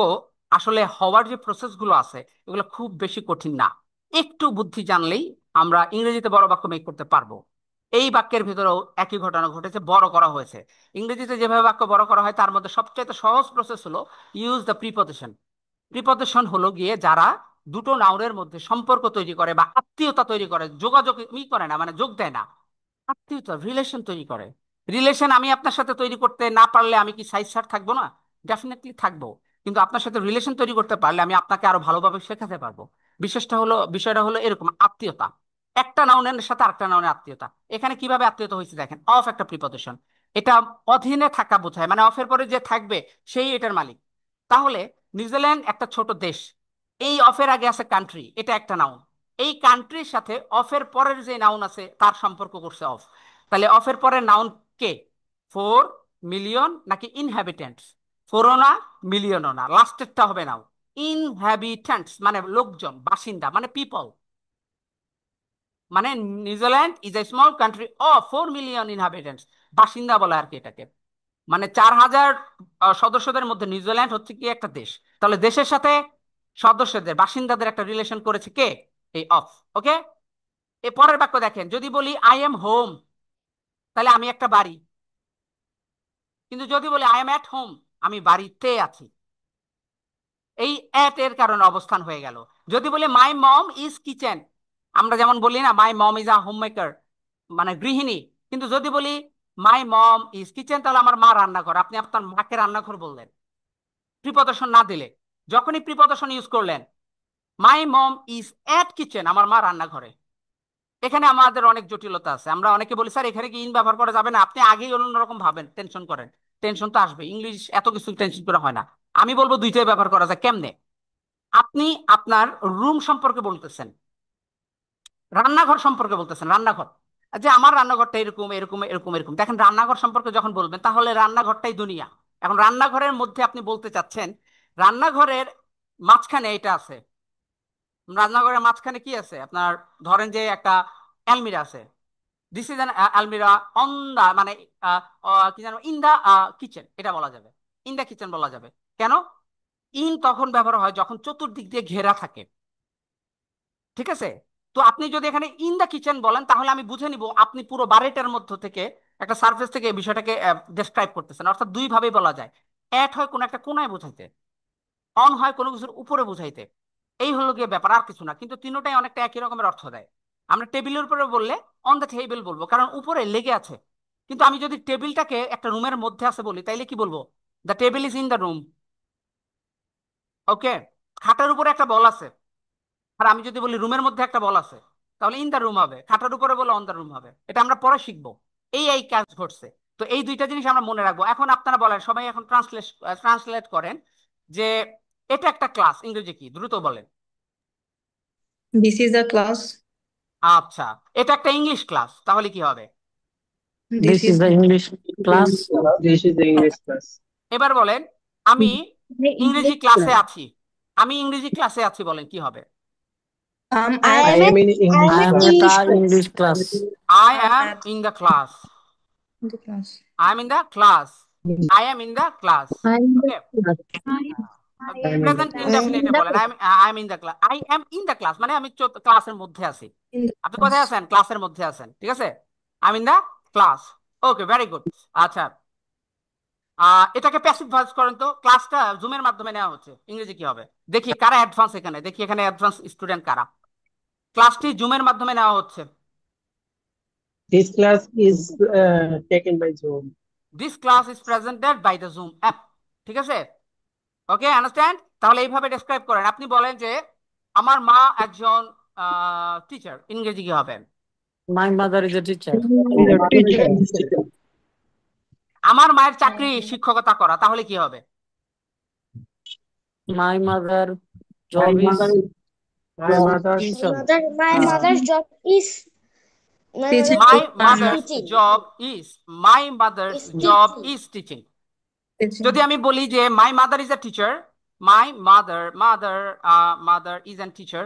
আসলে হওয়ার যে প্রসেসগুলো আছে এগুলো খুব বেশি কঠিন না। একটু বুদ্ধি জানলেই আমরা ইংরেজিতে বড় বাক্য মেক করতে পারবো। এই বাক্যের ভিতরেও একই ঘটনা ঘটেছে, বড় করা হয়েছে। ইংরেজিতে যেভাবে বাক্য বড় করা হয় তার মধ্যে সবচেয়ে সহজ প্রসেস হলো ইউজ দ্য প্রিপজিশন। প্রিপজিশন হলো গিয়ে যারা দুটো নাউনের মধ্যে সম্পর্ক তৈরি করে বা আত্মীয়তা তৈরি করে, যোগাযোগ করে না, মানে যোগ দেয় না, আত্মীয়তা রিলেশন তৈরি করে। রিলেশন আমি আপনার সাথে তৈরি করতে না পারলে আমি কি সাইজ সার থাকবো না? ডেফিনেটলি থাকবো। কিন্তু আপনার সাথে রিলেশন তৈরি করতে পারলে আমি আপনাকে আরো ভালোভাবে শেখাতে পারবো। বিষয়টা হলো এরকম আত্মীয়তা, একটা নাউনের সাথে আরেকটা নাউনের আত্মীয়তা। এখানে কিভাবে আত্মীয়তা হয়েছে দেখেন, অফ একটা প্রিপজিশন, এটা অধীনে থাকা বোঝায়, মানে অফের পরে যে থাকবে সেই এটার মালিক। তাহলে নিউজিল্যান্ড একটা ছোট দেশ, এই অফের আগে আছে কান্ট্রি, এটা একটা নাউন। এই কান্ট্রির সাথে অফের পরের যে নাউন আছে তার সম্পর্ক করছে অফ। তাহলে অফের পরের নাউন কে? 4 মিলিয়ন নাকি ইনহ্যাবিটেন্টস? ফোরও না, মিলিয়নও না, লাস্টেরটা হবে নাও। ইনহ্যাবিটেন্টস মানে লোকজন, বাসিন্দা, মানে পিপল। মানে New Zealand is a small country of 4 million inhabitants, বাসিন্দা বলে আর কি এটাকে। মানে 4,000 সদস্যদের মধ্যে নিউজিল্যান্ড হচ্ছে কি একটা দেশ। তাহলে দেশের সাথে সদস্যদের, বাসিন্দাদের একটা রিলেশন করেছে কে? এই অফ। ওকে, এ পরের বাক্য দেখেন, যদি বলি আই এম হোম, তাহলে আমি একটা বাড়ি। কিন্তু যদি বলি আই এম অ্যাট হোম, আমি বাড়িতে আছি। এই অ্যাট এর কারণে অবস্থান হয়ে গেল। যদি বলি মাই মম ইজ কিচেন, আমরা যেমন বলি না my mom is a homemaker, মানে গৃহিণী। কিন্তু যদি বলি মাই মম ইজ কিচেন, তাহলে আমার মা রান্নাঘর। আপনি আপনার মাকে রান্নাঘর বললেন প্রিপজিশন না দিলে। যখনই প্রিপজিশন ইউজ করলেন, মাই মম ইজ অ্যাট কিচেন, আমার মা রান্নাঘরে। এখানে আমাদের অনেক জটিলতা আছে। আমরা অনেকে বলি স্যার এখানে কি ইন ব্যবহার করা যাবে না? আপনি আগেই অন্যরকম ভাবেন, টেনশন করেন। টেনশন তো আসবে, ইংলিশ এত কিছু টেনশন করা হয় না। আমি বলবো দুইটাই ব্যবহার করা যায়। কেমনে? আপনি আপনার রুম সম্পর্কে বলতেছেন, রান্নাঘর সম্পর্কে বলতেছেন, রান্নাঘর, যে আমার রান্নাঘরটা এরকম এরকম এরকম এরকম। দেখেন রান্নাঘর সম্পর্কে যখন বলবেন তাহলে রান্নাঘরটাই দুনিয়া। এখন রান্নাঘরের মধ্যে আপনি বলতে চাচ্ছেন রান্নাঘরের মাঝখানে এটা আছে। রান্নাঘরের মাঝখানে কি আছে আপনার? ধরেন যে একটা অ্যালমিরা আছে। This is an almirah on the, মানে কি জানো, ইন দা কিচেন, এটা বলা যাবে। ইন দা কিচেন বলা যাবে। কেন? ইন তখন ব্যবহার হয় যখন চতুর্দিক দিয়ে ঘেরা থাকে। ঠিক আছে? তো আপনি যদি এখানে ইন দা কিচেন বলেন তাহলে আমি বুঝে নিব আপনি পুরো বাড়িটার মধ্য থেকে, একটা সার্ফেস থেকে এই বিষয়টাকে ডেসক্রাইব করতেছেন। অর্থাৎ দুই ভাবেই বলা যায়। অ্যাট হয় কোন একটা কোনায় বোঝাইতে, অন হয় কোনো কিছুর উপরে বোঝাইতে। এই হলো গিয়ে ব্যাপার, আর কিছু না। কিন্তু তিনটাই অনেকটা একই রকমের অর্থ দেয়। আমরা টেবিলের উপরে বললে অন দ্য টেবিল বলবো, কারণ উপরে লেগে আছে। কিন্তু আমি যদি টেবিলটাকে একটা রুমের মধ্যে আছে বলি তাইলে কি বলবো? The table is in the room. Okay, খাটের উপরে একটা বল আছে, আর আমি যদি বলি রুমের মধ্যে একটা বল আছে, তাহলে ইন দ্য রুম হবে। খাটের উপরে বলে অন দ্য রুম হবে। এটা আমরা পরে শিখবো। এই কাজ ঘটছে। তো এই দুইটা জিনিস আমরা মনে রাখবো। এখন আপনারা বলেন, সবাই এখন ট্রান্সলেট করেন যে এটা একটা ক্লাস, ইংরেজি কি দ্রুত বলেন। This is a class. আচ্ছা, এটা একটা ইংলিশ ক্লাস, তাহলে কি হবে? This This is is the English class. This is the English class. এবার বলেন আমি ইংরেজি English ক্লাসে class. আছি। আমি ইংরেজি ক্লাসে আছি, বলেন কি হবে? I I I am am in in I am English I in am class. at English a class. English class. I am am in the class. in the class. I am in the class. I am in the class. I am in okay, the class. I I am am in the present class. I am ইনডেফিনিটে in the বলেন class. I am in the class. I am in the class মানে আমি ক্লাসের মধ্যে আছি। in the আপনি কোথায় class. আছেন? ক্লাসের মধ্যে আছেন। ঠিক আছে, I am in the class. Okay, very good. আচ্ছা, এটাকে প্যাসিভ ভয়েস করেন তো। ক্লাসটা জুমের মাধ্যমে নেওয়া হচ্ছে, ইংরেজি কি হবে? দেখি কারা অ্যাডভান্স এখানে, দেখি এখানে অ্যাডভান্স স্টুডেন্ট কারা। ক্লাসটি জুমের মাধ্যমে নেওয়া হচ্ছে। This class is taken by Zoom. This class is presented by the Zoom app. ঠিক আছে, ওকে, আন্ডারস্ট্যান্ড? তাহলে এইভাবে ডেসক্রাইব করেন। আপনি বলেন যে আমার মা একজন টিচার, ইংরেজি কি হবে? My mother is a teacher. The teacher. আমার মায়ের চাকরি শিক্ষকতা করা, তাহলে কি হবে? My mother My job mother, is my mother's tuition. My mother's job is my Teaching. mother's my job My is mother's teaching. Job is, my mother's Is job teaching. Is teaching. যদি teaching. আমি বলি যে my mother is a teacher, my mother is an teacher,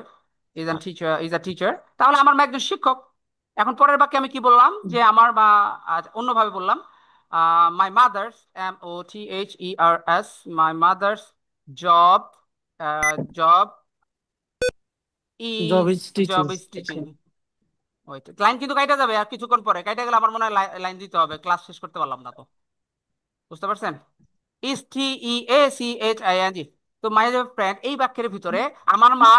is a teacher, তাহলে আমার মা একজন শিক্ষক। এখন পরের বাক্যে আমি কি বললাম? যে আমার মা, অন্যভাবে বললাম, my mother's, MOTHERS, my mother's job job Job is is teaching. Job is teaching. ওইটা লাইন কিন্তু কাইটা যাবে আর কিছুক্ষণ পরে, কাইটা গেলে আমার মনে হয় লাইন দিতে হবে, ক্লাস শেষ করতে পারলাম না তো। বুঝতে পারছেন? Is TEACHING। তো মাই ফ্রেন্ড এই বাক্যের ভিতরে আমার মা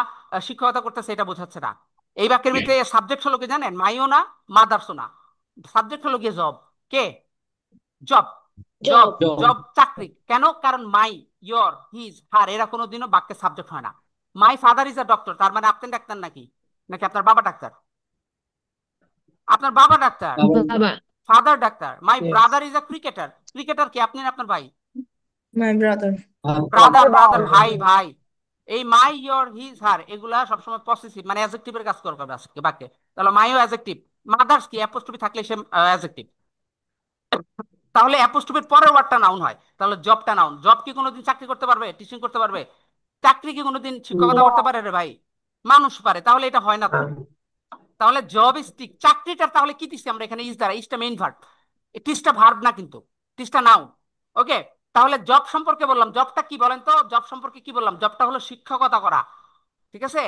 শিক্ষকতা করতেছে এটা বোঝাচ্ছে না। এই বাক্যের ভিতরে সাবজেক্ট হলো কি জানেন? মাইও না, মাদার্সও না। সাবজেক্ট হলো গিয়ে জব। কে? জব। জব জব চাকরি। কেন? কারণ মাই, ইয়োর, হিজ, হার এরা কোনোদিনও বাক্যের সাবজেক্ট হয় না। My father is a doctor, তার মানে আপনি ডাক্তার নাকি? নাকি আপনার বাবা ডাক্তার? আপনার বাবা ডাক্তার, বাবা। Father doctor. My Yes. Brother is a cricketer. Cricketer কি? আপনি না আপনার ভাই? My brother. ব্রাদার ব্রাদার, ভাই ভাই। এই মাই, ইয়োর, হিজ, হার এগুলা সবসময় পসেসিভ মানে অ্যাডজেক্টিভের কাজ করবে আজকে বাক্যে। তাহলে মাইও অ্যাডজেক্টিভ, মাদার্স কি? অ্যাপোস্ট্রফি থাকলে সে অ্যাডজেক্টিভ। তাহলে অ্যাপোস্ট্রফির পরের ওয়ার্ডটা নাউন হয়, তাহলে জবটা নাউন। জব কি কোনোদিন চাকরি করতে পারবে? টিচিং করতে পারবে? চাকরি কি কোনোদিন শিক্ষকতা করতে পারে রে ভাই? মানুষ পারে। তাহলে এটা হয় না তো। তাহলে জব ইজ টিক, চাকরিটার তাহলে কি দিচ্ছি আমরা এখানে? ইজ দ্বারা। ইজটা মেইন ভার্ব, টিচটা ভার্ব না কিন্তু, টিচটা নাউন। ওকে, তাহলে জব সম্পর্কে বললাম। জবটা কি বলেন তো? জব সম্পর্কে কি বললাম? জবটা হলো শিক্ষকতা করা। ঠিক আছে,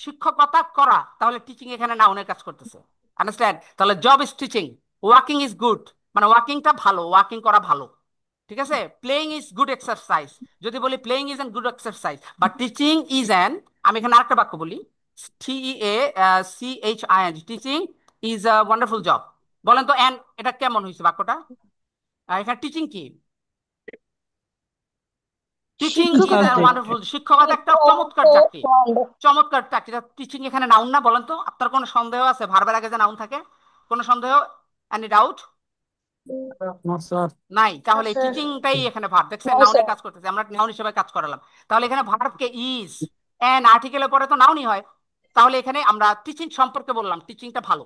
শিক্ষকতা করা। তাহলে টিচিং এখানে নাউনের কাজ করতেছে। আন্ডারস্ট্যান্ড? তাহলে job is teaching. Walking is good, মানে ওয়াকিংটা ভালো, ওয়াকিং করা ভালো। ঠিক আছে, প্লেইং ইজ গুড এক্সারসাইজ। যদি বলি playing is an good exercise, বা টিচিং ইজ অ্যান, আমি এখানে আরেকটা বাক্য বলি, TEACHING, teaching is a wonderful job. বলেন তো অ্যান এটা কেমন হয়েছে বাক্যটা? এখানে টিচিং কি? টিচিং ইজ আ ওয়ান্ডারফুল, শিক্ষকতা একটা চমৎকার চাকরি। চমৎকার চাকরি, টিচিং এখানে নাউন না? বলেন তো, আপনার কোনো সন্দেহ আছে ভার্বের আগে যে নাউন থাকে? কোনো সন্দেহ? Any doubt? No, sir. নাই। তাহলে টিচিংটাই এখানে ভার্ব। দেখছেন নাউনের কাজ করতেছে, আমরা নাউন হিসেবে কাজ করালাম। তাহলে এখানে ভার্বকে ইজ এন আর্টিকেলের পরে তো নাউনই হয়। তাহলে এখানে আমরা টিচিং সম্পর্কে বললাম, টিচিংটা ভালো।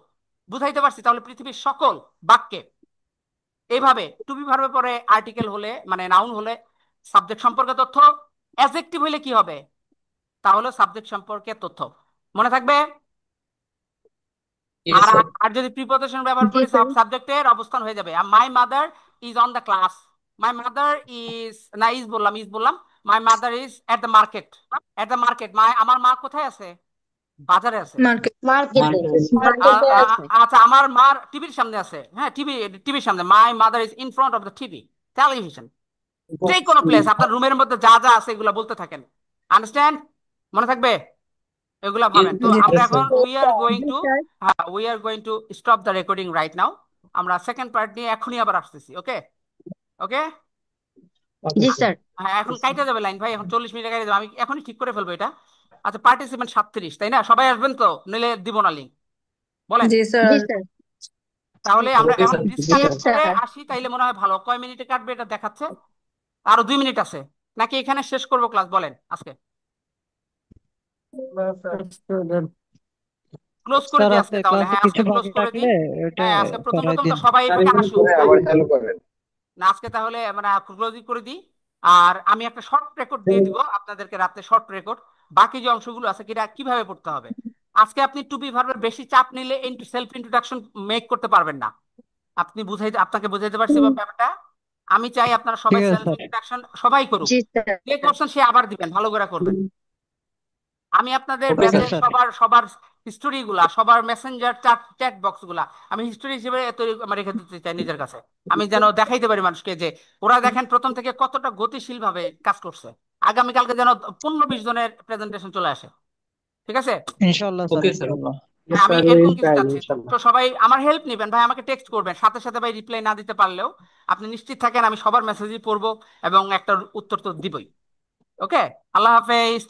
বুঝাইতে পারছি? তাহলে পৃথিবীর সকল বাক্যে এইভাবে টু বি ভার্বের পরে আর্টিকেল হলে মানে নাউন হলে সাবজেক্ট সম্পর্কে তথ্য, অ্যাডজেক্টিভ হলে কি হবে? তাহলে সাবজেক্ট সম্পর্কে তথ্য। মনে থাকবে? Yes, আর sir. আর যদি প্রিপোজিশন ব্যবহার জি করি স্যার। সাবজেক্টের অবস্থান হয়ে যাবে। My mother is on the class. My mother is, না ইজ বললাম, ইজ বললাম। My mother is at the market. At the market, আমার মা কোথায় আছে? বাজারে আছে। Market. আচ্ছা, আমার মার টিভির সামনে আছে। হ্যাঁ, টিভির সামনে। My mother is in front of the TV, television. যে কোনো প্লেস, আপনার রুমের মধ্যে যা যা আছে এগুলা বলতে থাকেন। আন্ডারস্ট্যান্ড? মনে থাকবে? এগুলা ভাবেন তো। Yes, আমরা Yes, এখন sir. We are going to stop the recording right now. আমরা সেকেন্ড পার্ট নিয়ে এখনই আবার আসতেছি। ওকে ওকে। Okay, জি sir. স্যার। হ্যাঁ, এখন কাইটা যাবে লাইন ভাই, এখন 40 মিনিটে কাইটা যাবে। আমি এখনই ঠিক করে ফেলবো এটা। আচ্ছা, পার্টিসিপেন্ট 37, তাই না? সবাই আসবেন তো, নইলে দিব না লিঙ্ক। বলেন। জি জি স্যার। স্যার। তাহলে আমরা Okay, এখন sir. ডিসকানেক্ট Yes, করে sir. আসি, তাইলে মনে হয় ভালো। কয় মিনিটে কাটবে এটা দেখাচ্ছে? আরো 2 মিনিট আছে, নাকি এখানে শেষ করবো ক্লাস? বলেন আজকে ক্লোজ করে স্যার দিই আজকে আপনার তাহলে। ক্লাসে হ্যাঁ, আজকে কিছু ক্লোজ বাকি করে থাকলে দিই। এটা হ্যাঁ, আজকে প্রথম করাই প্রথম তো দিন। সবাই এখানে আসুক। আবার চালু করেন। না, আজকে তাহলে মানে ক্লোজিং করে দিই। আর আমি একটা শর্ট রেকর্ড দিয়ে দিব আপনাদেরকে রাতে, শর্ট রেকর্ড। বাকি যে অংশগুলো আছে কিটা কিভাবে পড়তে হবে। আজকে আপনি টু বি ভার্বের বেশি চাপ নিলে সেলফ ইন্ট্রোডাকশন মেক করতে পারবেন না। আপনাকে বুঝাইতে পারছি ব্যাপারটা? আমি চাই আপনারা ঠিক সবাই আছে সেলফ স্যার। ইন্ট্রোডাকশন সবাই করুক। জি স্যার। যে করছেন সে আবার দিবেন, ভালো করে করবেন। আমি আপনাদের Okay, ব্যাচের স্যার। সবার সবার হিস্টোরি গুলা, সবার মেসেঞ্জার চ্যাট বক্স গুলা আমি হিস্টোরি হিসেবে তৈরি রেখে দিতে চাই নিজের কাছে। আমি যেন দেখাইতে পারি মানুষকে যে ওরা দেখেন প্রথম থেকে কতটা গতিশীল ভাবে কাজ করছে। আগামীকালকে যেন 15-20 জনের প্রেজেন্টেশন চলে আসে। ঠিক আছে? ইনশাআল্লাহ স্যার, Okay, sir. ইনশাআল্লাহ। Yes, হ্যাঁ, আমি sir. We এরকম will কিছু try, চাচ্ছি। inshallah. তো সবাই আমার হেল্প নেবেন ভাই, আমাকে টেক্সট করবেন সাথে সাথে ভাই। রিপ্লাই না দিতে পারলেও আপনি নিশ্চিত থাকেন আমি সবার মেসেজই পড়বো এবং একটা উত্তর তো দিবই। ওকে, আল্লাহ হাফেজ।